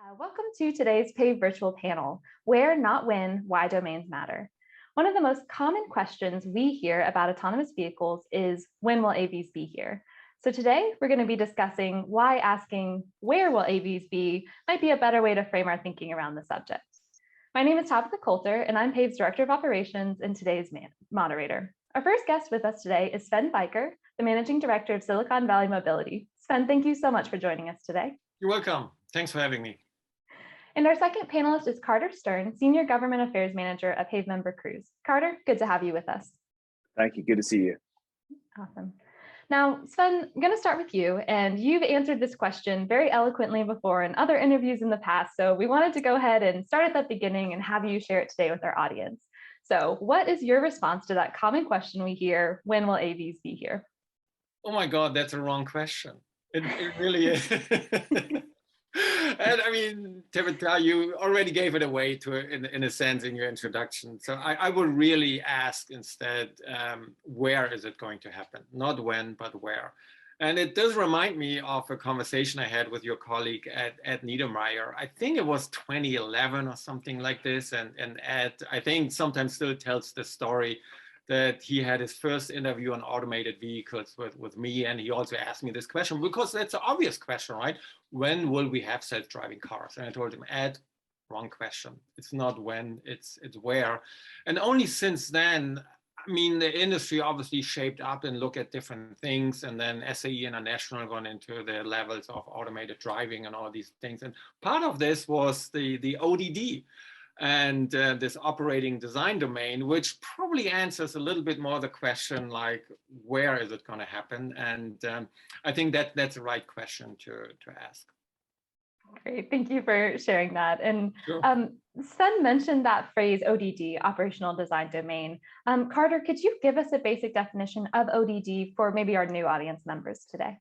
Welcome to today's PAVE virtual panel, Where, Not When, Why Domains Matter. One of the most common questions we hear about autonomous vehicles is, when will AVs be here? So today we're going to be discussing why asking, where will AVs be, might be a better way to frame our thinking around the subject. My name is Tabitha Colter, and I'm PAVE's Director of Operations and today's moderator. Our first guest with us today is Sven Beiker, the Managing Director of Silicon Valley Mobility. Sven, thank you so much for joining us today. You're welcome. Thanks for having me. And our second panelist is Colter Stern, Senior Government Affairs Manager at PAVE Member Cruise. Colter, good to have you with us. Thank you. Good to see you. Awesome. Now, Sven, I'm going to start with you, and you've answered this question very eloquently before in other interviews in the past, so we wanted to go ahead and start at the beginning and have you share it today with our audience. So what is your response to that common question we hear, when will AVs be here? Oh my God, that's a wrong question. It really is. And I mean, Tabitha, you already gave it away in a sense in your introduction. So I would really ask instead, where is it going to happen? Not when, but where. And it does remind me of a conversation I had with your colleague Ed Niedermeyer. I think it was 2011 or something like this. And Ed, I think sometimes still tells the story that he had his first interview on automated vehicles with me. And he also asked me this question, because that's an obvious question, right? When will we have self-driving cars? And I told him, Ed, wrong question. It's not when, it's where. And only since then, I mean, the industry obviously shaped up and looked at different things. And then SAE International gone into the levels of automated driving and all these things. And part of this was the ODD. And this operating design domain, which probably answers a little bit more the question like, where is it going to happen? And I think that's the right question to ask. Great, thank you for sharing that. And sure. Sven mentioned that phrase ODD, operational design domain. Colter, could you give us a basic definition of ODD for maybe our new audience members today?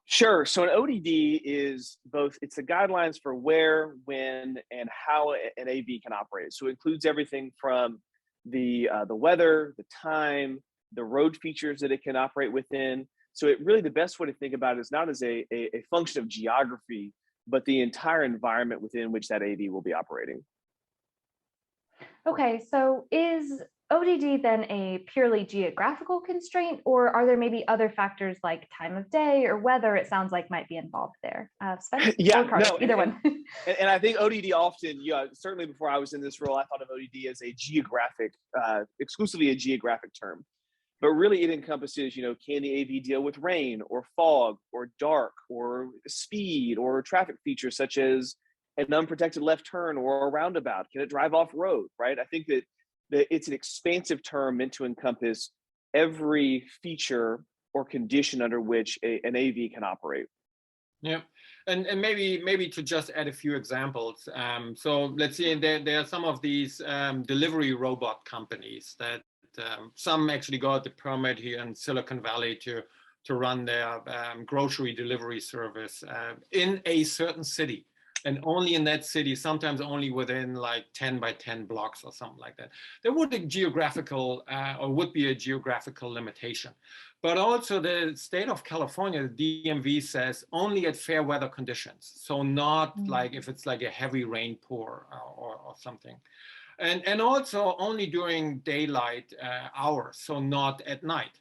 Sure. So an ODD is both, it's the guidelines for where, when, and how an AV can operate. So it includes everything from the weather, the time, the road features that it can operate within. So it really, the best way to think about it is not as a function of geography, but the entire environment within which that AV will be operating. Okay, so is ODD then a purely geographical constraint, or are there maybe other factors like time of day or weather, it sounds like, might be involved there? Sven? Yeah, Colter, either one. And I think ODD often, certainly before I was in this role, I thought of ODD as a geographic, exclusively a geographic term. But really it encompasses, can the AV deal with rain or fog or dark or speed or traffic features such as an unprotected left turn or a roundabout? Can it drive off road, right? I think that it's an expansive term meant to encompass every feature or condition under which an AV can operate. Yeah, and maybe to just add a few examples. So let's see, there are some of these delivery robot companies that some actually got the permit here in Silicon Valley to run their grocery delivery service in a certain city. And only in that city, sometimes only within like 10 by 10 blocks or something like that. There would be a geographical limitation. But also the state of California, the DMV says only at fair weather conditions. So not like if it's like a heavy rain pour or something. And also only during daylight hours, so not at night.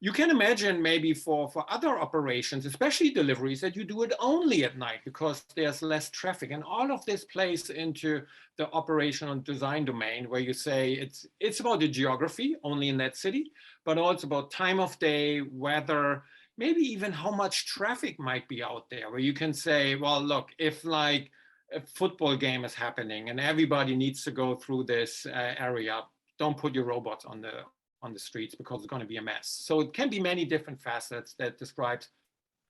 You can imagine maybe for other operations, especially deliveries, that you do it only at night because there's less traffic. And all of this plays into the operational design domain where you say it's about the geography only in that city, but also about time of day, weather, maybe even how much traffic might be out there, where you can say, well, look, if like a football game is happening and everybody needs to go through this area, don't put your robots on the streets because it's going to be a mess. So it can be many different facets that describes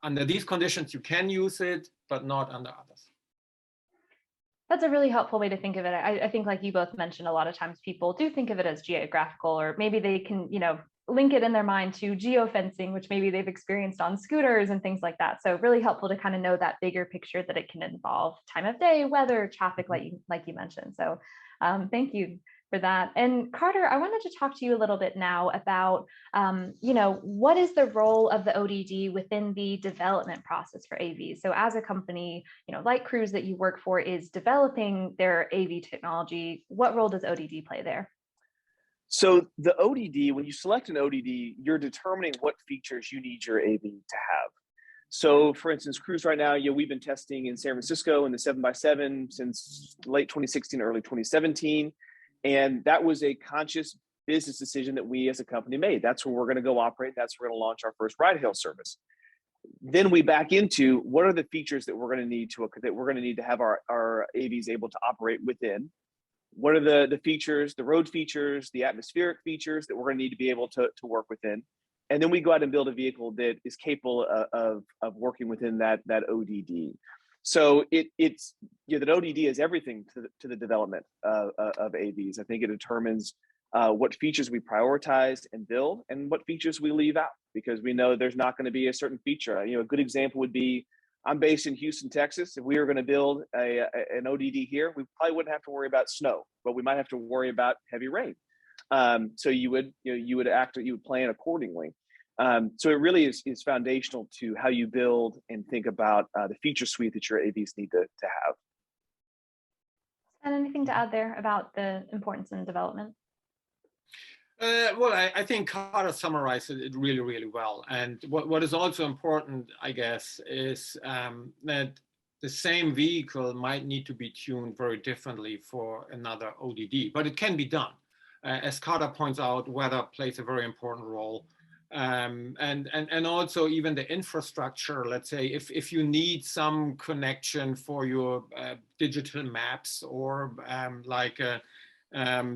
under these conditions you can use it, but not under others. That's a really helpful way to think of it. I think, like you both mentioned, a lot of times people do think of it as geographical, or maybe they can, link it in their mind to geofencing, which maybe they've experienced on scooters and things like that. So really helpful to kind of know that bigger picture that it can involve time of day, weather, traffic, like you mentioned. So thank you for that. And Carter, I wanted to talk to you a little bit now about, what is the role of the ODD within the development process for AVs? So as a company, like Cruise that you work for is developing their AV technology, what role does ODD play there? So the ODD, when you select an ODD, you're determining what features you need your AV to have. So for instance, Cruise right now, we've been testing in San Francisco in the 7x7 since late 2016, early 2017. And that was a conscious business decision that we as a company made. That's where we're going to go operate. That's where we're going to launch our first ride-hail service. Then we back into what are the features that we're going to need to have our AVs able to operate within. What are the features, the road features, the atmospheric features that we're going to need to be able to work within. And then we go out and build a vehicle that is capable of working within that ODD. So it's that ODD is everything to the development of AVs. I think it determines what features we prioritize and build and what features we leave out, because we know there's not going to be a certain feature. A good example would be, I'm based in Houston, Texas. If we were going to build an ODD here, we probably wouldn't have to worry about snow, but we might have to worry about heavy rain. So you would plan accordingly. So it really is foundational to how you build and think about the feature suite that your AVs need to have. And anything to add there about the importance in development? Well, I think Carter summarized it really, really well. And what is also important, I guess, is that the same vehicle might need to be tuned very differently for another ODD, but it can be done. As Carter points out, weather plays a very important role. And also even the infrastructure, let's say, if you need some connection for your digital maps or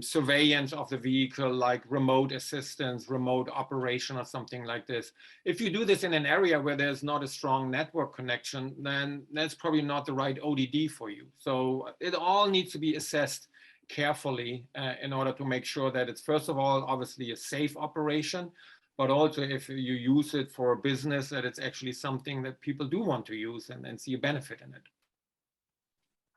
surveillance of the vehicle, like remote assistance, remote operation or something like this. If you do this in an area where there's not a strong network connection, then that's probably not the right ODD for you. So it all needs to be assessed carefully in order to make sure that it's, first of all, obviously a safe operation, but also if you use it for business, that it's actually something that people do want to use and see a benefit in it.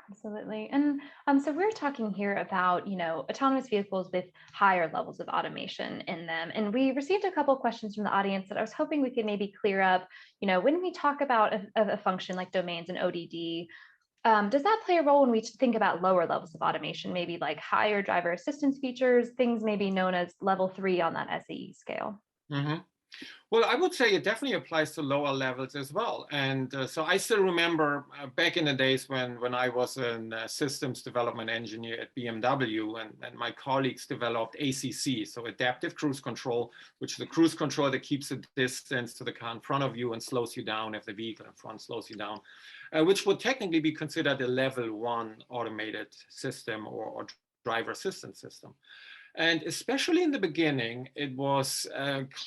Absolutely. And so we're talking here about, autonomous vehicles with higher levels of automation in them. And we received a couple of questions from the audience that I was hoping we could maybe clear up. When we talk about a function like domains and ODD, does that play a role when we think about lower levels of automation, maybe like higher driver assistance features, things maybe known as level 3 on that SAE scale? Mm-hmm. Well, I would say it definitely applies to lower levels as well. And so I still remember back in the days when I was a systems development engineer at BMW, and my colleagues developed ACC, so adaptive cruise control, which is the cruise control that keeps a distance to the car in front of you and slows you down if the vehicle in front slows you down, which would technically be considered a level 1 automated system or driver assistance system. And especially in the beginning, it was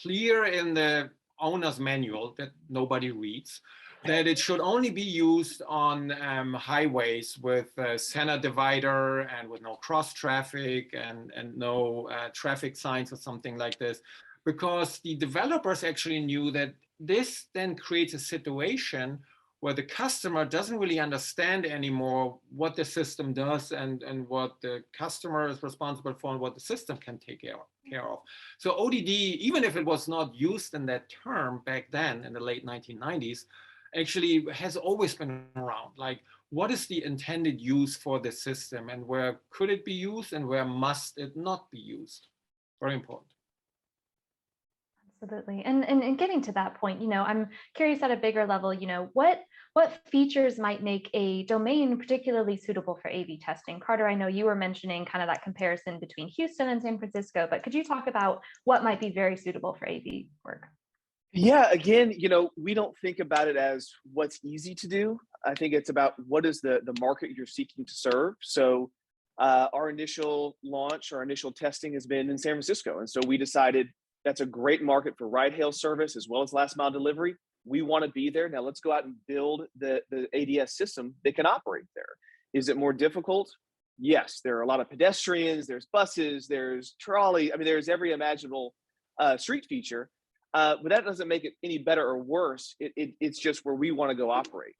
clear in the owner's manual that nobody reads that it should only be used on highways with center divider and with no cross traffic and no traffic signs or something like this, because the developers actually knew that this then creates a situation where the customer doesn't really understand anymore what the system does and what the customer is responsible for and what the system can take care of. So ODD, even if it was not used in that term back then in the late 1990s, actually has always been around. Like, what is the intended use for the system and where could it be used and where must it not be used? Very important. Absolutely. And getting to that point, I'm curious at a bigger level, what features might make a domain particularly suitable for AV testing? Carter, I know you were mentioning kind of that comparison between Houston and San Francisco, but could you talk about what might be very suitable for AV work? Yeah, again, we don't think about it as what's easy to do. I think it's about what is the market you're seeking to serve. So our initial launch, our initial testing has been in San Francisco. And so we decided that's a great market for ride-hail service as well as last mile delivery. We want to be there. Now let's go out and build the ADS system that can operate there. Is it more difficult? Yes, there are a lot of pedestrians, there's buses, there's trolley. I mean, there's every imaginable street feature, but that doesn't make it any better or worse. It's just where we want to go operate.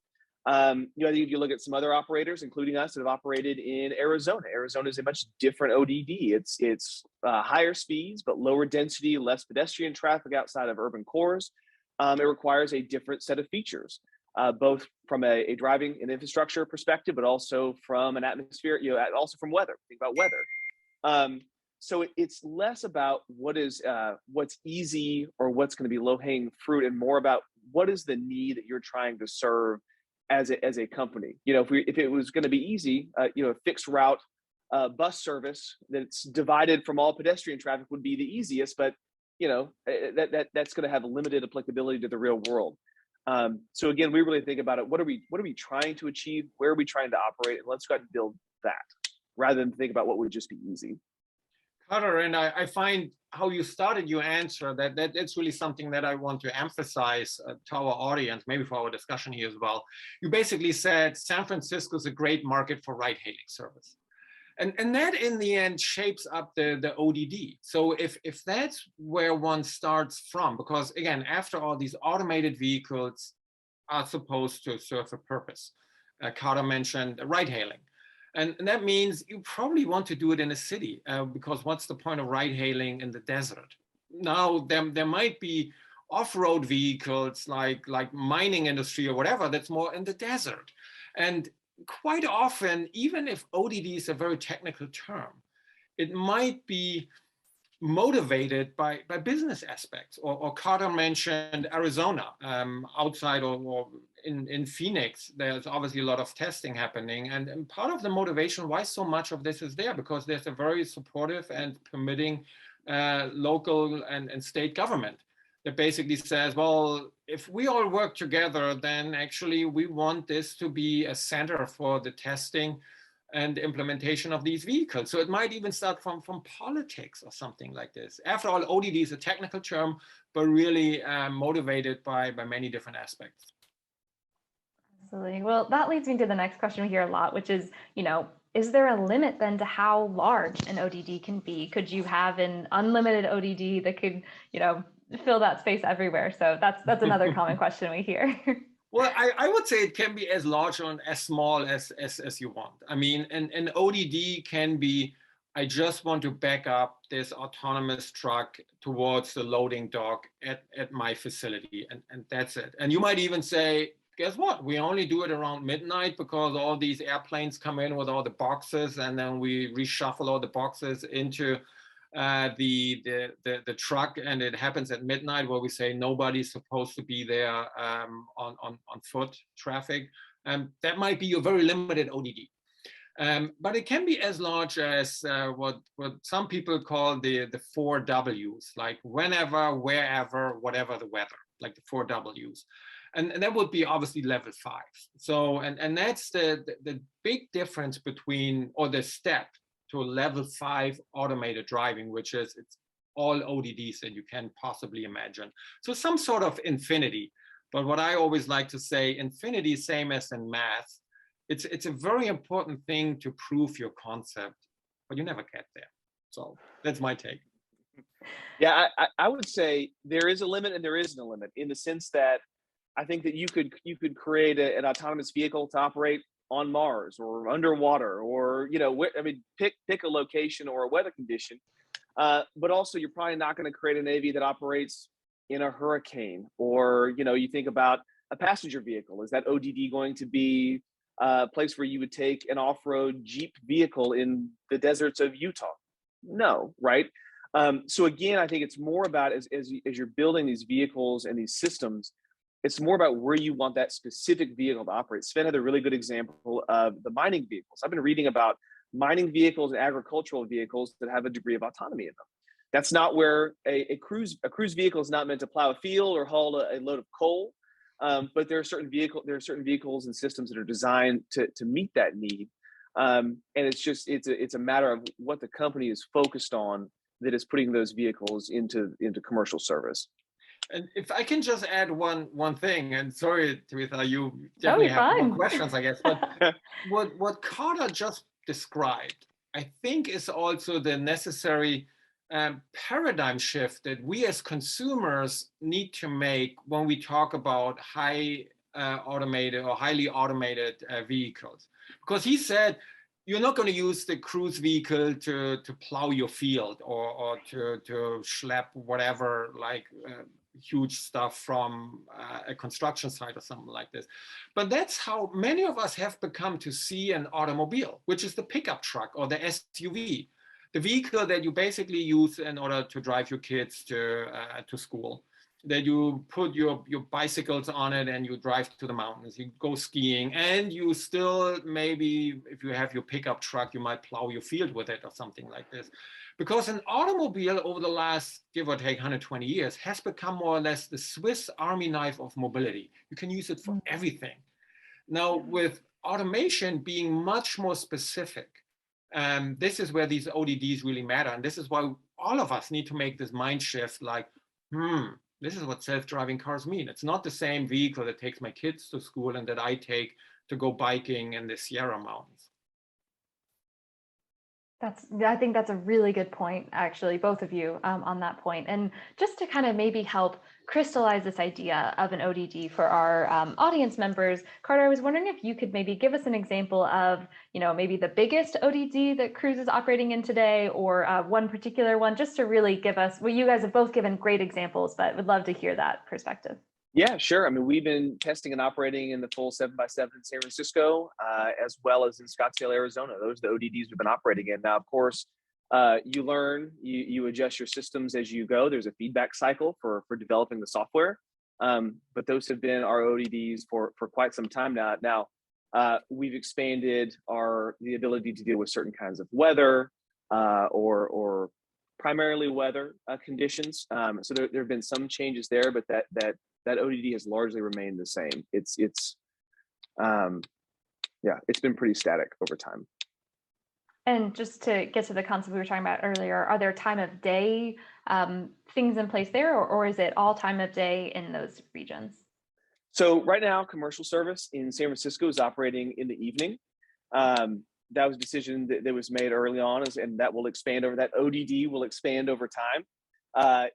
I think if you look at some other operators, including us, that have operated in Arizona. Arizona is a much different ODD. It's higher speeds, but lower density, less pedestrian traffic outside of urban cores. It requires a different set of features, both from a driving and infrastructure perspective, but also from an atmosphere, also from weather. Think about weather. So it's less about what's easy or what's going to be low-hanging fruit, and more about what is the need that you're trying to serve as a company. If it was going to be easy, a fixed route bus service that's divided from all pedestrian traffic would be the easiest, but that's going to have limited applicability to the real world. So again, we really think about it. What are we trying to achieve? Where are we trying to operate? And let's go ahead and build that, rather than think about what would just be easy. Colter, and I find how you started your answer, that's really something that I want to emphasize to our audience, maybe for our discussion here as well. You basically said San Francisco is a great market for ride-hailing service. And that in the end shapes up the ODD. So if that's where one starts from, because again, after all, these automated vehicles are supposed to serve a purpose. Colter mentioned ride-hailing. And that means you probably want to do it in a city, because what's the point of ride-hailing in the desert? Now, there might be off-road vehicles like mining industry or whatever that's more in the desert. And quite often, even if ODD is a very technical term, it might be motivated by business aspects. Or Colter mentioned Arizona, outside or in Phoenix, there's obviously a lot of testing happening. And part of the motivation why so much of this is there, because there's a very supportive and permitting local and state government that basically says, well, if we all work together, then actually we want this to be a center for the testing and implementation of these vehicles. So it might even start from politics or something like this. After all, ODD is a technical term, but really motivated by many different aspects. Absolutely. Well, that leads me to the next question we hear a lot, which is, is there a limit then to how large an ODD can be? Could you have an unlimited ODD that could, fill that space everywhere? So that's another common question we hear. Well, I would say it can be as large or as small as you want. I mean, an ODD can be, I just want to back up this autonomous truck towards the loading dock at my facility, and that's it. And you might even say, guess what? We only do it around midnight because all these airplanes come in with all the boxes, and then we reshuffle all the boxes into the truck, and it happens at midnight, where we say nobody's supposed to be there on foot traffic. That might be a very limited ODD. But it can be as large as what some people call the 4 Ws, like whenever, wherever, whatever the weather, like the 4 Ws. And that would be obviously level 5. So, and that's the big difference between, or the step to level 5 automated driving, which is it's all ODDs that you can possibly imagine. So some sort of infinity. But what I always like to say, infinity, same as in math, it's a very important thing to prove your concept, but you never get there. So that's my take. Yeah, I would say there is a limit and there isn't a limit, in the sense that I think that you could create an autonomous vehicle to operate on Mars or underwater, or pick a location or a weather condition. But also, you're probably not going to create an AV that operates in a hurricane, or you think about a passenger vehicle. Is that ODD going to be a place where you would take an off-road Jeep vehicle in the deserts of Utah? No, right? So again, I think it's more about as you're building these vehicles and these systems, it's more about where you want that specific vehicle to operate. Sven had a really good example of the mining vehicles. I've been reading about mining vehicles and agricultural vehicles that have a degree of autonomy in them. That's not where a cruise vehicle is not meant to plow a field or haul a load of coal. But there are certain vehicles and systems that are designed to meet that need. And it's a matter of what the company is focused on that is putting those vehicles into commercial service. And if I can just add one thing, and sorry, Tabitha, you definitely have more questions, I guess. But what Colter just described, I think, is also the necessary paradigm shift that we as consumers need to make when we talk about high automated or highly automated vehicles. Because he said, you're not going to use the cruise vehicle to plow your field or to schlep whatever, like huge stuff from a construction site or something like this. But that's how many of us have become to see an automobile, which is the pickup truck or the SUV, the vehicle that you basically use in order to drive your kids to school, that you put your bicycles on it and you drive to the mountains, you go skiing, and you still, maybe if you have your pickup truck, you might plow your field with it or something like this. Because an automobile over the last, give or take 120 years, has become more or less the Swiss Army knife of mobility. You can use it for everything. Now, with automation being much more specific, this is where these ODDs really matter. And this is why all of us need to make this mind shift, like, this is what self-driving cars mean. It's not the same vehicle that takes my kids to school and that I take to go biking in the Sierra Mountains. I think that's a really good point, actually, both of you on that point. And just to kind of maybe help crystallize this idea of an ODD for our audience members, Carter, I was wondering if you could maybe give us an example of, maybe the biggest ODD that Cruise is operating in today, or one particular one, just to really give us, well, you guys have both given great examples, but would love to hear that perspective. Yeah, sure. I mean, we've been testing and operating in the full 7x7 in San Francisco, as well as in Scottsdale, Arizona. Those are the ODDs we've been operating in. Now, of course, you learn, you adjust your systems as you go. There's a feedback cycle for developing the software. But those have been our ODDs for quite some time now. Now, we've expanded the ability to deal with certain kinds of weather or primarily weather conditions. So there have been some changes there, but that ODD has largely remained the same. It's been pretty static over time. And just to get to the concept we were talking about earlier, are there time of day things in place there, or is it all time of day in those regions? So right now, commercial service in San Francisco is operating in the evening. That was a decision that was made early on, and that will expand over, that ODD will expand over time.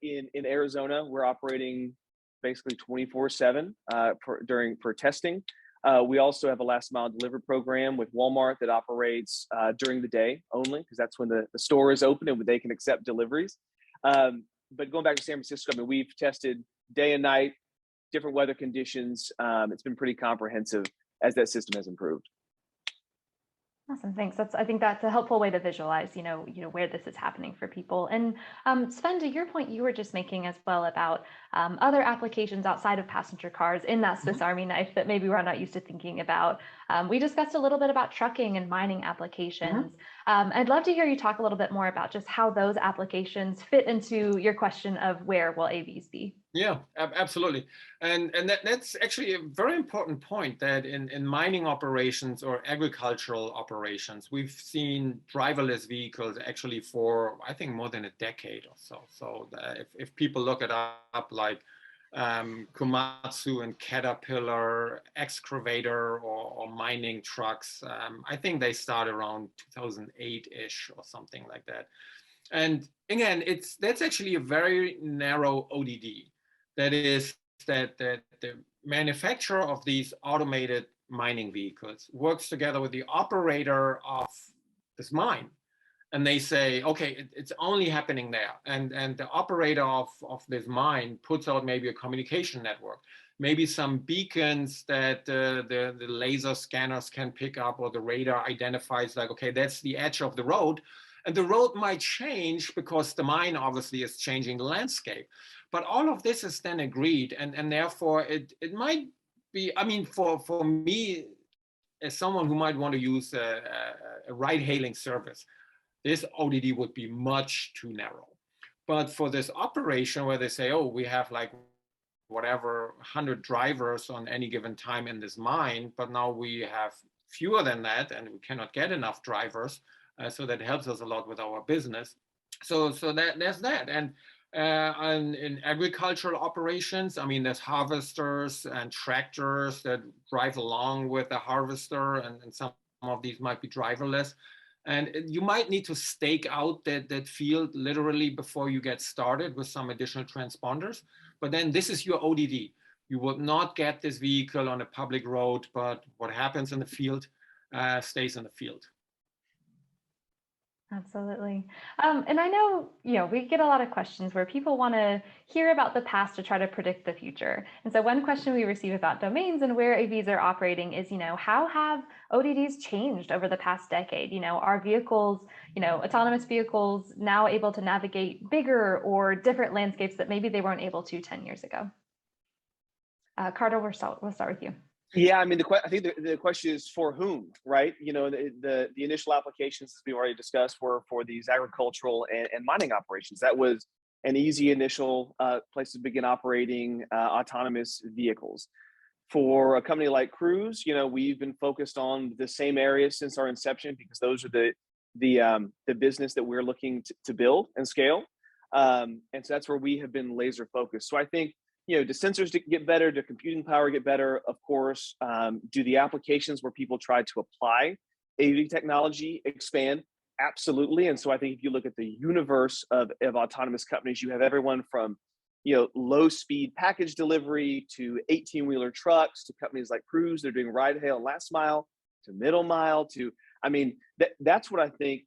In Arizona, we're operating basically 24/7 for testing. We also have a last mile delivery program with Walmart that operates during the day only, because that's when the store is open and they can accept deliveries. But going back to San Francisco, I mean, we've tested day and night, different weather conditions. It's been pretty comprehensive as that system has improved. Awesome, thanks. I think that's a helpful way to visualize, where this is happening for people. And Sven, to your point, you were just making as well about other applications outside of passenger cars in that Swiss Army knife that maybe we're not used to thinking about. We discussed a little bit about trucking and mining applications. I'd love to hear you talk a little bit more about just how those applications fit into your question of where will AVs be. Yeah, absolutely. And that's actually a very important point, that in mining operations or agricultural operations, we've seen driverless vehicles actually for, I think, more than a decade or so. So if people look it up, like Komatsu and Caterpillar excavator or mining trucks, I think they start around 2008-ish or something like that. And again, that's actually a very narrow ODD. That is that the manufacturer of these automated mining vehicles works together with the operator of this mine. And they say, okay, it's only happening there. And the operator of this mine puts out maybe a communication network, maybe some beacons that the laser scanners can pick up, or the radar identifies, like, okay, that's the edge of the road. And the road might change because the mine obviously is changing the landscape. But all of this is then agreed, and therefore it might be, I mean, for me, as someone who might want to use a ride-hailing service, this ODD would be much too narrow. But for this operation where they say, oh, we have like whatever 100 drivers on any given time in this mine, but now we have fewer than that and we cannot get enough drivers, so that helps us a lot with our business. So there's that. And in agricultural operations, I mean, there's harvesters and tractors that drive along with the harvester, and some of these might be driverless. And you might need to stake out that field literally before you get started with some additional transponders. But then this is your ODD. you would not get this vehicle on a public road, but what happens in the field stays in the field. Absolutely. And I know, we get a lot of questions where people want to hear about the past to try to predict the future. And so one question we receive about domains and where AVs are operating is, how have ODDs changed over the past decade? Are vehicles, autonomous vehicles now able to navigate bigger or different landscapes that maybe they weren't able to 10 years ago? Carter, we'll start with you. Yeah, I mean, I think the question is for whom, right? The initial applications, as we already discussed, were for these agricultural and mining operations. That was an easy initial place to begin operating autonomous vehicles. For a company like Cruise, we've been focused on the same areas since our inception because those are the business that we're looking to build and scale, and so that's where we have been laser focused. So I think, do sensors get better? Do computing power get better? Of course. Do the applications where people try to apply AV technology expand? Absolutely. And so I think if you look at the universe of autonomous companies, you have everyone from, low speed package delivery to 18-wheeler trucks to companies like Cruise. They're doing ride hail and last mile to middle mile to, that's what I think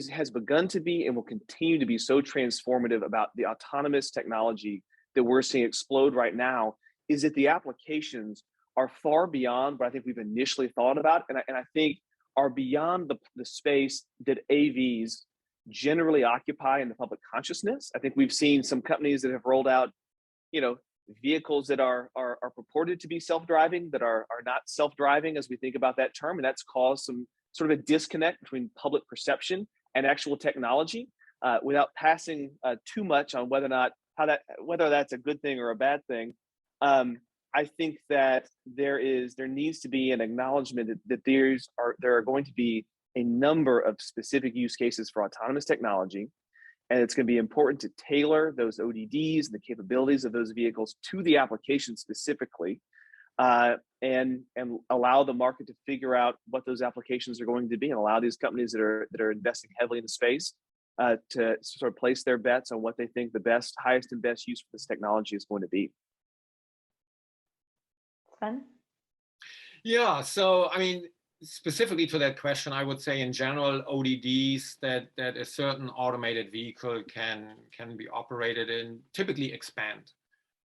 has begun to be and will continue to be so transformative about the autonomous technology that we're seeing explode right now, is that the applications are far beyond what I think we've initially thought about, and I think are beyond the space that AVs generally occupy in the public consciousness. I think we've seen some companies that have rolled out, vehicles that are purported to be self-driving that are not self-driving as we think about that term, and that's caused some sort of a disconnect between public perception and actual technology, without passing too much on whether that's a good thing or a bad thing. I think that there needs to be an acknowledgement that there are going to be a number of specific use cases for autonomous technology, and it's going to be important to tailor those ODDs and the capabilities of those vehicles to the application specifically, and allow the market to figure out what those applications are going to be, and allow these companies that are investing heavily in the space to sort of place their bets on what they think the highest and best use for this technology is going to be. Sven? Yeah, so specifically to that question, I would say in general, ODDs that a certain automated vehicle can be operated in typically expand.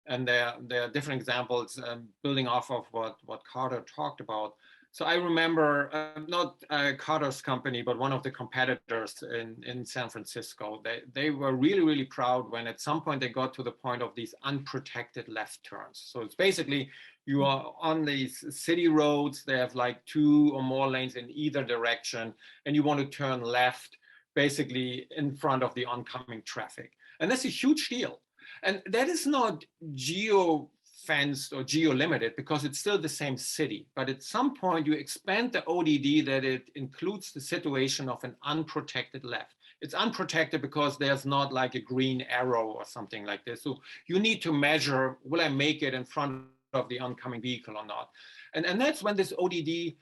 And there are different examples building off of what Carter talked about. So I remember not Carter's company, but one of the competitors in San Francisco. They were really, really proud when at some point they got to the point of these unprotected left turns. So it's basically you are on these city roads. They have like 2 or more lanes in either direction, and you want to turn left basically in front of the oncoming traffic. And that's a huge deal. And that is not geo-fenced or geo-limited because it's still the same city. But at some point, you expand the ODD that it includes the situation of an unprotected left. It's unprotected because there's not like a green arrow or something like this. So you need to measure, will I make it in front of the oncoming vehicle or not? And that's when this ODD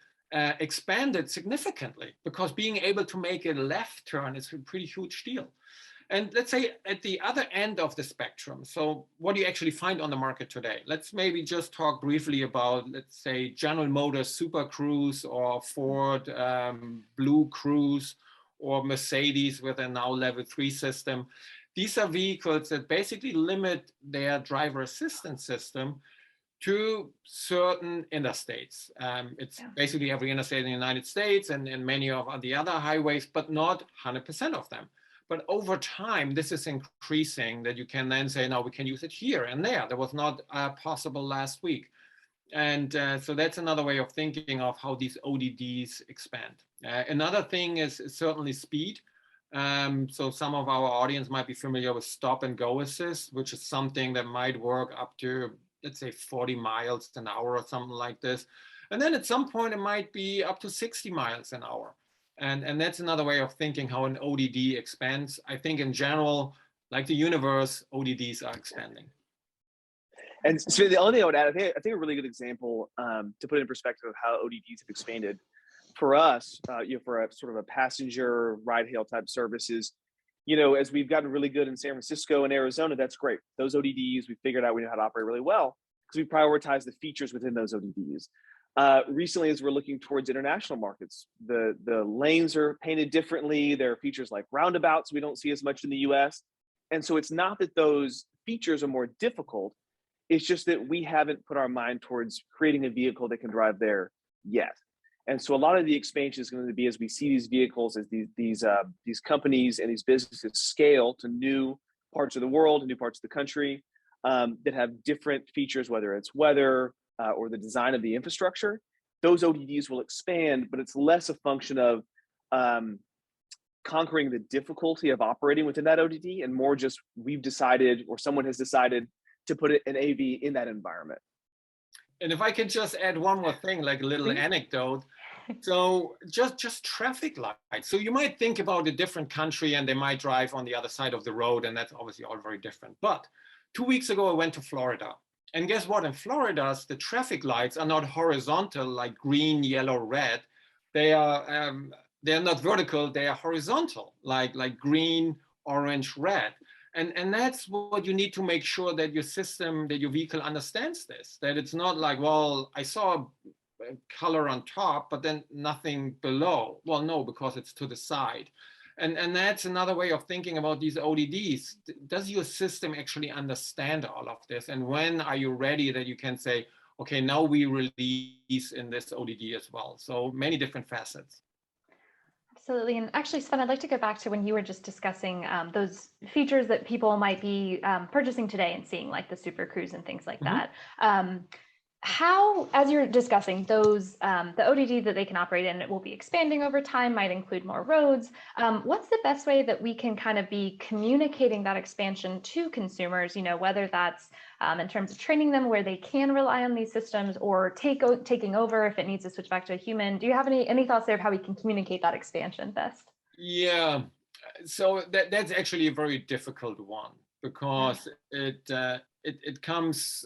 expanded significantly, because being able to make a left turn is a pretty huge deal. And let's say at the other end of the spectrum, so what do you actually find on the market today? Let's maybe just talk briefly about, let's say, General Motors Super Cruise or Ford Blue Cruise or Mercedes with a now Level 3 system. These are vehicles that basically limit their driver assistance system to certain interstates. It's basically every interstate in the United States and many of the other highways, but not 100% of them. But over time, this is increasing that you can then say, no, we can use it here and there. That was not possible last week. And so that's another way of thinking of how these ODDs expand. Another thing is certainly speed. So some of our audience might be familiar with stop and go assist, which is something that might work up to, let's say, 40 miles an hour or something like this. And then at some point, it might be up to 60 miles an hour. And that's another way of thinking how an ODD expands. I think in general, like the universe, ODDs are expanding. And so the only thing I would add, I think a really good example to put in perspective of how ODDs have expanded for us, for a sort of a passenger ride hail type services, as we've gotten really good in San Francisco and Arizona, that's great. Those ODDs, we figured out we know how to operate really well because we prioritize the features within those ODDs. Recently, as we're looking towards international markets, the lanes are painted differently. There are features like roundabouts we don't see as much in the US. And so it's not that those features are more difficult. It's just that we haven't put our mind towards creating a vehicle that can drive there yet. And so a lot of the expansion is going to be as we see these vehicles, as these companies and these businesses scale to new parts of the world and new parts of the country that have different features, whether it's weather or the design of the infrastructure. Those ODDs will expand, but it's less a function of conquering the difficulty of operating within that ODD and more just we've decided or someone has decided to put an AV in that environment. And if I could just add one more thing, like a little anecdote. So just traffic lights. So you might think about a different country and they might drive on the other side of the road, and that's obviously all very different. But 2 weeks ago, I went to Florida. And guess what? In Florida, the traffic lights are not horizontal like green, yellow, red. They're not vertical, they are horizontal, like green, orange, red. And that's what you need to make sure that your system, that your vehicle understands this, that it's not like, well, I saw a color on top, but then nothing below. Well, no, because it's to the side. And that's another way of thinking about these ODDs. Does your system actually understand all of this? And when are you ready that you can say, okay, now we release in this ODD as well? So many different facets. Absolutely. And actually, Sven, I'd like to go back to when you were just discussing those features that people might be purchasing today and seeing, like the Super Cruise and things like that. How, as you're discussing those, the ODD that they can operate in, it will be expanding over time, might include more roads. What's the best way that we can kind of be communicating that expansion to consumers, whether that's in terms of training them where they can rely on these systems or taking over if it needs to switch back to a human? Do you have any thoughts there of how we can communicate that expansion best? Yeah, so that's actually a very difficult one because it comes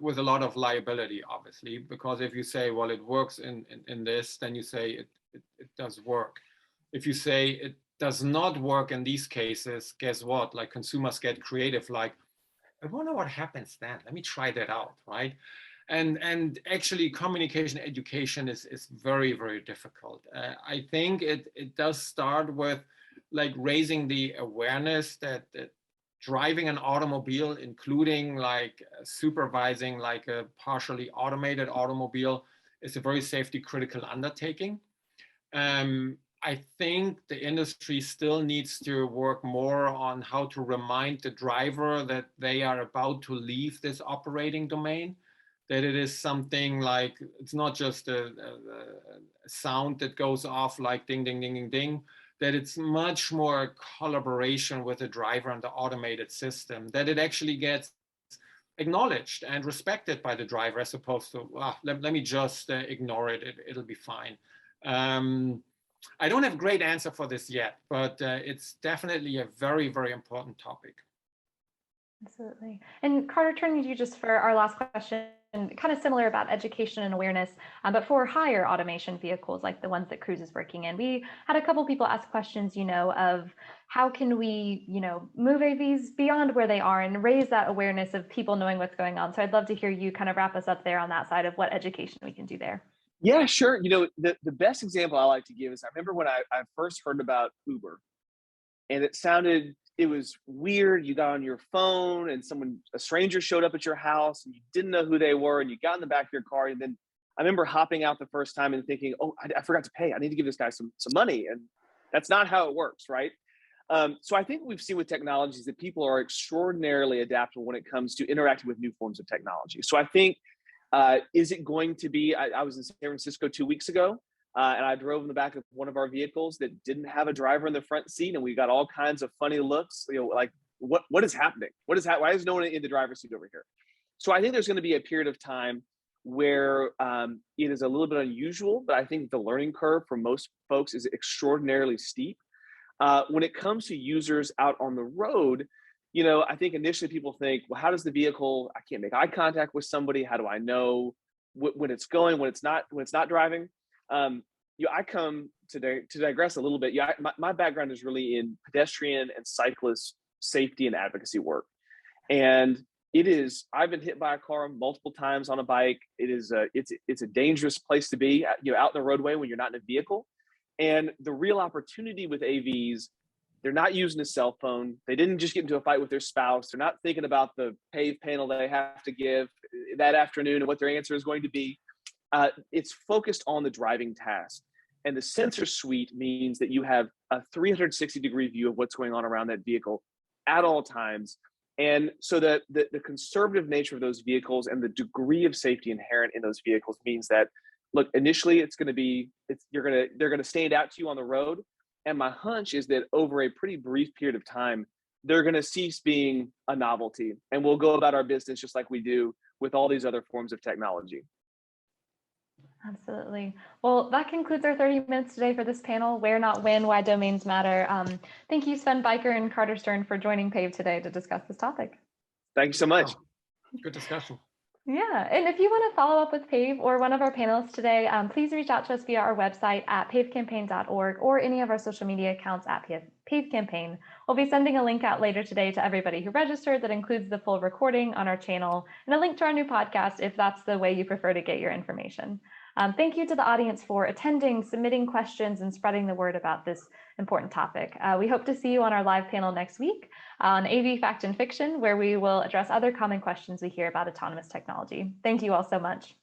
with a lot of liability, obviously, because if you say, well, it works in this, then you say it does work. If you say it does not work in these cases, guess what? Like consumers get creative, like, I wonder what happens then. Let me try that out, right? And actually communication education is very, very difficult. I think it does start with like raising the awareness that driving an automobile, including like supervising like a partially automated automobile, is a very safety critical undertaking. I think the industry still needs to work more on how to remind the driver that they are about to leave this operating domain, that it is something like, it's not just a sound that goes off like ding, ding, ding, ding, ding, that it's much more collaboration with the driver and the automated system, that it actually gets acknowledged and respected by the driver as opposed to, let me just ignore it, it'll be fine. I don't have a great answer for this yet, but it's definitely a very, very important topic. Absolutely. And Carter, turning to you just for our last question, kind of similar about education and awareness, but for higher automation vehicles like the ones that Cruise is working in. We had a couple people ask questions, of how can we, move AVs beyond where they are and raise that awareness of people knowing what's going on. So I'd love to hear you kind of wrap us up there on that side of what education we can do there. Yeah, sure. The best example I like to give is I remember when I first heard about Uber, and it was weird. You got on your phone and a stranger showed up at your house and you didn't know who they were, and you got in the back of your car. And then I remember hopping out the first time and thinking, oh, I forgot to pay. I need to give this guy some money. And that's not how it works, right? So I think what we've seen with technology is that people are extraordinarily adaptable when it comes to interacting with new forms of technology. So I think, is it going to be, I was in San Francisco 2 weeks ago, and I drove in the back of one of our vehicles that didn't have a driver in the front seat, and we got all kinds of funny looks, like what is happening? Why is no one in the driver's seat over here? So I think there's going to be a period of time where it is a little bit unusual, but I think the learning curve for most folks is extraordinarily steep. When it comes to users out on the road, I think initially people think, well, how does the vehicle, I can't make eye contact with somebody. How do I know when it's going, when it's not driving? I come to digress a little bit. My background is really in pedestrian and cyclist safety and advocacy work. And I've been hit by a car multiple times on a bike. It's a dangerous place to be, out in the roadway when you're not in a vehicle. And the real opportunity with AVs, they're not using a cell phone. They didn't just get into a fight with their spouse. They're not thinking about the PAVE panel they have to give that afternoon and what their answer is going to be. It's focused on the driving task. And the sensor suite means that you have a 360-degree view of what's going on around that vehicle at all times. And so the conservative nature of those vehicles and the degree of safety inherent in those vehicles means that, look, initially they're going to stand out to you on the road. And my hunch is that over a pretty brief period of time, they're going to cease being a novelty, and we'll go about our business just like we do with all these other forms of technology. Absolutely. Well, that concludes our 30 minutes today for this panel, Where Not When, Why Domains Matter. Thank you, Sven, Beiker, and Carter Stern for joining PAVE today to discuss this topic. Thank you so much. Good discussion. Yeah, and if you want to follow up with PAVE or one of our panelists today, please reach out to us via our website at pavecampaign.org or any of our social media accounts at PAVE Campaign. We'll be sending a link out later today to everybody who registered that includes the full recording on our channel and a link to our new podcast if that's the way you prefer to get your information. Thank you to the audience for attending, submitting questions, and spreading the word about this important topic. We hope to see you on our live panel next week on AV Fact and Fiction, where we will address other common questions we hear about autonomous technology. Thank you all so much.